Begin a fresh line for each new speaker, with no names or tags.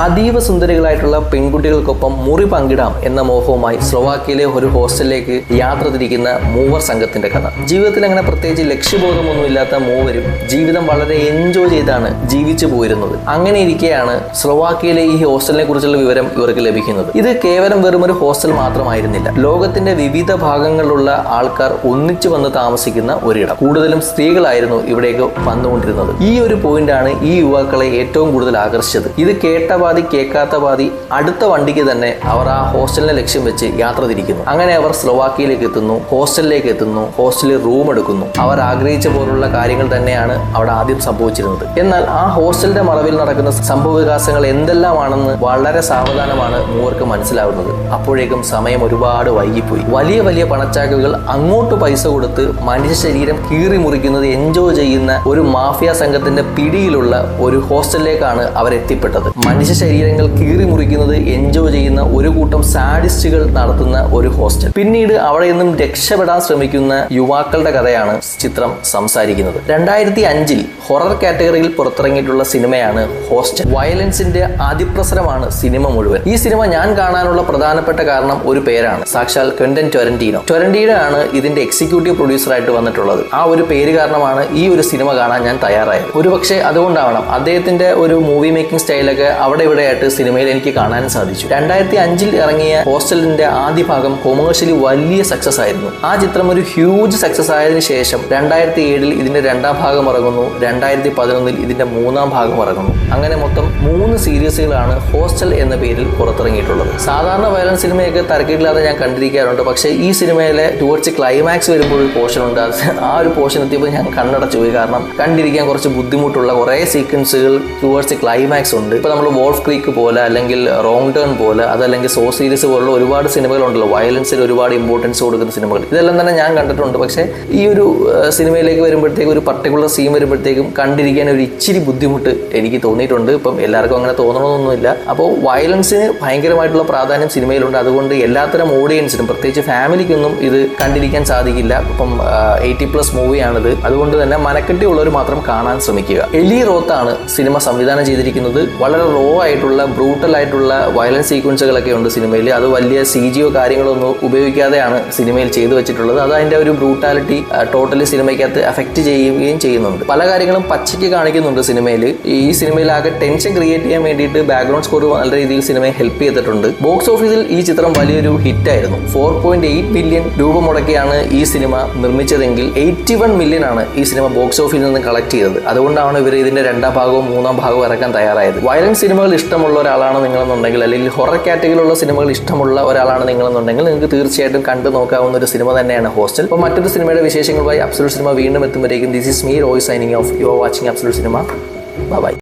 അതീവ സുന്ദരികളായിട്ടുള്ള പെൺകുട്ടികൾക്കൊപ്പം മുറി പങ്കിടാം എന്ന മോഹവുമായി സ്ലോവാക്യയിലെ ഒരു ഹോസ്റ്റലിലേക്ക് യാത്ര തിരിക്കുന്ന മൂവർ സംഘത്തിന്റെ കഥ. ജീവിതത്തിൽ അങ്ങനെ പ്രത്യേകിച്ച് ലക്ഷ്യബോധമൊന്നുമില്ലാത്ത മൂവരും ജീവിതം വളരെ എൻജോയ് ചെയ്താണ് ജീവിച്ചു പോയിരുന്നത്. അങ്ങനെ ഇരിക്കെയാണ് സ്ലോവാക്യയിലെ ഈ ഹോസ്റ്റലിനെ കുറിച്ചുള്ള വിവരം ഇവർക്ക് ലഭിക്കുന്നത്. ഇത് കേവലം വെറും ഒരു ഹോസ്റ്റൽ മാത്രമായിരുന്നില്ല, ലോകത്തിന്റെ വിവിധ ഭാഗങ്ങളിലുള്ള ആൾക്കാർ ഒന്നിച്ചു വന്ന് താമസിക്കുന്ന ഒരിടം. കൂടുതലും സ്ത്രീകളായിരുന്നു ഇവിടേക്ക് വന്നുകൊണ്ടിരുന്നത്. ഈ ഒരു പോയിന്റാണ് ഈ യുവാക്കളെ ഏറ്റവും കൂടുതൽ ആകർഷിച്ചത്. ഇത് കേട്ട പാതി കേൾക്കാത്ത പാതി അടുത്ത വണ്ടിക്ക് തന്നെ അവർ ആ ഹോസ്റ്റലിനെ ലക്ഷ്യം വെച്ച് യാത്ര തിരിക്കുന്നു. അങ്ങനെ അവർ സ്ലോവാക്യയിലേക്ക് എത്തുന്നു, ഹോസ്റ്റലിലേക്ക് എത്തുന്നു, ഹോസ്റ്റലിൽ റൂം എടുക്കുന്നു. അവർ ആഗ്രഹിച്ച പോലുള്ള കാര്യങ്ങൾ തന്നെയാണ് അവിടെ ആദ്യം സംഭവിച്ചിരുന്നത്. എന്നാൽ ആ ഹോസ്റ്റലിന്റെ മറവിൽ നടക്കുന്ന സംഭവ വികാസങ്ങൾ എന്തെല്ലാമാണെന്ന് വളരെ സാവധാനമാണ് മൂവർക്ക് മനസ്സിലാവുന്നത്. അപ്പോഴേക്കും സമയം ഒരുപാട് വൈകിപ്പോയി. വലിയ വലിയ പണച്ചാക്കുകൾ അങ്ങോട്ട് പൈസ കൊടുത്ത് മനുഷ്യ ശരീരം കീറി മുറിക്കുന്നത് എൻജോയ് ചെയ്യുന്ന ഒരു മാഫിയ സംഘത്തിന്റെ പിടിയിലുള്ള ഒരു ഹോസ്റ്റലിലേക്കാണ് അവർ എത്തിപ്പെട്ടത്. മനുഷ്യ ശരീരങ്ങൾ കീറി മുറിക്കുന്നത് എൻജോയ് ചെയ്യുന്ന ഒരു കൂട്ടം സാഡിസ്റ്റുകൾ നടത്തുന്ന ഒരു ഹോസ്റ്റൽ. പിന്നീട് അവിടെ നിന്നും രക്ഷപ്പെടാൻ ശ്രമിക്കുന്ന യുവാക്കളുടെ കഥയാണ് ചിത്രം സംസാരിക്കുന്നത്. 2005 ഹൊറർ കാറ്റഗറിയിൽ പുറത്തിറങ്ങിയിട്ടുള്ള സിനിമയാണ് ഹോസ്റ്റൽ. വയലൻസിന്റെ അതിപ്രസരമാണ് സിനിമ മുഴുവൻ. ഈ സിനിമ ഞാൻ കാണാനുള്ള പ്രധാനപ്പെട്ട കാരണം ഒരു പേരാണ്, സാക്ഷാൽ ക്വെന്റൻ ടൊറന്റീനോ. ടൊറന്റീനോ ആണ് ഇതിന്റെ എക്സിക്യൂട്ടീവ് പ്രൊഡ്യൂസറായിട്ട് വന്നിട്ടുള്ളത്. ആ ഒരു പേര് കാരണമാണ് ഈ ഒരു സിനിമ കാണാൻ ഞാൻ തയ്യാറായത്. ഒരുപക്ഷെ അതുകൊണ്ടാവണം അദ്ദേഹത്തിന്റെ ഒരു മൂവി മേക്കിംഗ് സ്റ്റൈലൊക്കെ അവിടെ ഇവിടെ ആയിട്ട് സിനിമയിൽ എനിക്ക് കാണാനും സാധിച്ചു. 2005 ഇറങ്ങിയ ഹോസ്റ്റലിന്റെ ആദ്യ ഭാഗം കൊമേഴ്ഷ്യലി വലിയ സക്സസ് ആയിരുന്നു. ആ ചിത്രം ഒരു ഹ്യൂജ് സക്സസ് ആയതിനു ശേഷം 2007 ഇതിന്റെ രണ്ടാം ഭാഗം ഇറങ്ങുന്നു, 2011 ഇതിന്റെ മൂന്നാം ഭാഗം ഇറങ്ങുന്നു. അങ്ങനെ മൊത്തം 3 സീരീസുകളാണ് ഹോസ്റ്റൽ എന്ന പേരിൽ പുറത്തിറങ്ങിയിട്ടുള്ളത്. സാധാരണ വയലൻസ് സിനിമയൊക്കെ തരക്കില്ലാതെ ഞാൻ കണ്ടിരിക്കാറുണ്ട്. പക്ഷേ ഈ സിനിമയിലെ ടുവേർഡ്സ് ക്ലൈമാക്സ് വരുമ്പോൾ ഒരു പോർഷൻ ഉണ്ട്. ആ ഒരു പോർഷൻ എത്തിയപ്പോൾ ഞാൻ കണ്ണടച്ചു പോയി. കാരണം കണ്ടിരിക്കാൻ കുറച്ച് ബുദ്ധിമുട്ടുള്ള കുറേ സീക്വൻസുകൾ ടുവേർഡ്സ് ക്ലൈമാക്സ് ഉണ്ട്. ഇപ്പോൾ നമ്മൾ വോൾഫ് ക്രീക്ക് പോലെ അല്ലെങ്കിൽ റോങ് ടേൺ പോലെ അതല്ലെങ്കിൽ സോ സീരീസ് പോലുള്ള ഒരുപാട് സിനിമകളുണ്ടല്ലോ, വയലൻസിൽ ഒരുപാട് ഇമ്പോർട്ടൻസ് കൊടുക്കുന്ന സിനിമകൾ. ഇതെല്ലാം തന്നെ ഞാൻ കണ്ടിട്ടുണ്ട്. പക്ഷേ ഈ ഒരു സിനിമയിലേക്ക് വരുമ്പോഴത്തേക്കും ഒരു പർട്ടിക്കുലർ സീൻ വരുമ്പോഴത്തേക്കും കണ്ടിരിക്കാൻ ഒരു ഇച്ചിരി ബുദ്ധിമുട്ട് എനിക്ക് തോന്നിയിട്ടുണ്ട്. ഇപ്പം എല്ലാവർക്കും അങ്ങനെ തോന്നണമെന്നൊന്നുമില്ല. അപ്പോൾ വയലൻസിന് ഭയങ്കരമായിട്ടുള്ള പ്രാധാന്യം സിനിമയിലുണ്ട്. അതുകൊണ്ട് എല്ലാത്തരം ഓഡിയൻസിനും പ്രത്യേകിച്ച് ഫാമിലിക്കൊന്നും ഇത് കണ്ടിരിക്കാൻ സാധിക്കില്ല. ഇപ്പം 80+ മൂവിയാണിത്. അതുകൊണ്ട് തന്നെ മനക്കെട്ടിയുള്ളവർ മാത്രം കാണാൻ ശ്രമിക്കുക. എലി റോത്താണ് സിനിമ സംവിധാനം ചെയ്തിരിക്കുന്നത്. വളരെ റോ ആയിട്ടുള്ള ബ്രൂട്ടൽ ആയിട്ടുള്ള വയലൻസ് സീക്വൻസുകളൊക്കെ ഉണ്ട് സിനിമയിൽ. അത് വലിയ CGO കാര്യങ്ങളൊന്നും ഉപയോഗിക്കാതെയാണ് സിനിമയിൽ ചെയ്തു വെച്ചിട്ടുള്ളത്. അത് അതിന്റെ ഒരു ബ്രൂട്ടാലിറ്റി ടോട്ടലി സിനിമയ്ക്കകത്ത് അഫക്റ്റ് ചെയ്യുകയും ചെയ്യുന്നുണ്ട്. പല കാര്യങ്ങളും പച്ചയ്ക്ക് കാണിക്കുന്നുണ്ട് സിനിമയിൽ. ഈ സിനിമയിലാകെ ടെൻഷൻ ക്രിയേറ്റ് ചെയ്യാൻ വേണ്ടിയിട്ട് ബാക്ക്ഗ്രൗണ്ട് സ്കോർ നല്ല രീതിയിൽ സിനിമയെ ഹെൽപ്പ് ചെയ്തിട്ടുണ്ട്. ബോക്സ് ഓഫീസിൽ ഈ ചിത്രം വലിയൊരു ഹിറ്റായിരുന്നു. 4.8 ബില്യൺ രൂപ മുടക്കിയാണ് ഈ സിനിമ നിർമ്മിച്ചതെങ്കിൽ 81 മില്യൺ ആണ് ഈ സിനിമ ബോക്സ് ഓഫീസിൽ നിന്ന് കളക്ട് ചെയ്തത്. അതുകൊണ്ടാണ് ഇവർ ഇതിന്റെ രണ്ടാം ഭാഗവും മൂന്നാം ഭാഗവും ഇറക്കാൻ തയ്യാറായത്. വയലൻസ് സിനിമകൾ ഇഷ്ടമുള്ള ഒരാളാണ് നിങ്ങളെന്നുണ്ടെങ്കിൽ, അല്ലെങ്കിൽ ഹൊറർ കാറ്റഗറിയിലുള്ള സിനിമകൾ ഇഷ്ടമുള്ള ഒരാളാണ് നിങ്ങളെന്നുണ്ടെങ്കിൽ നിങ്ങൾക്ക് തീർച്ചയായിട്ടും കണ്ടു നോക്കാവുന്ന ഒരു സിനിമ തന്നെയാണ് ഹോസ്റ്റൽ. അപ്പോൾ മറ്റൊരു സിനിമയുടെ വിശേഷങ്ങളുമായി അബ്സല്യൂട്ട് സിനിമ വീണ്ടും എത്തുമ്പോഴേക്കും this is me Roy signing off. You are watching absolute cinema. By.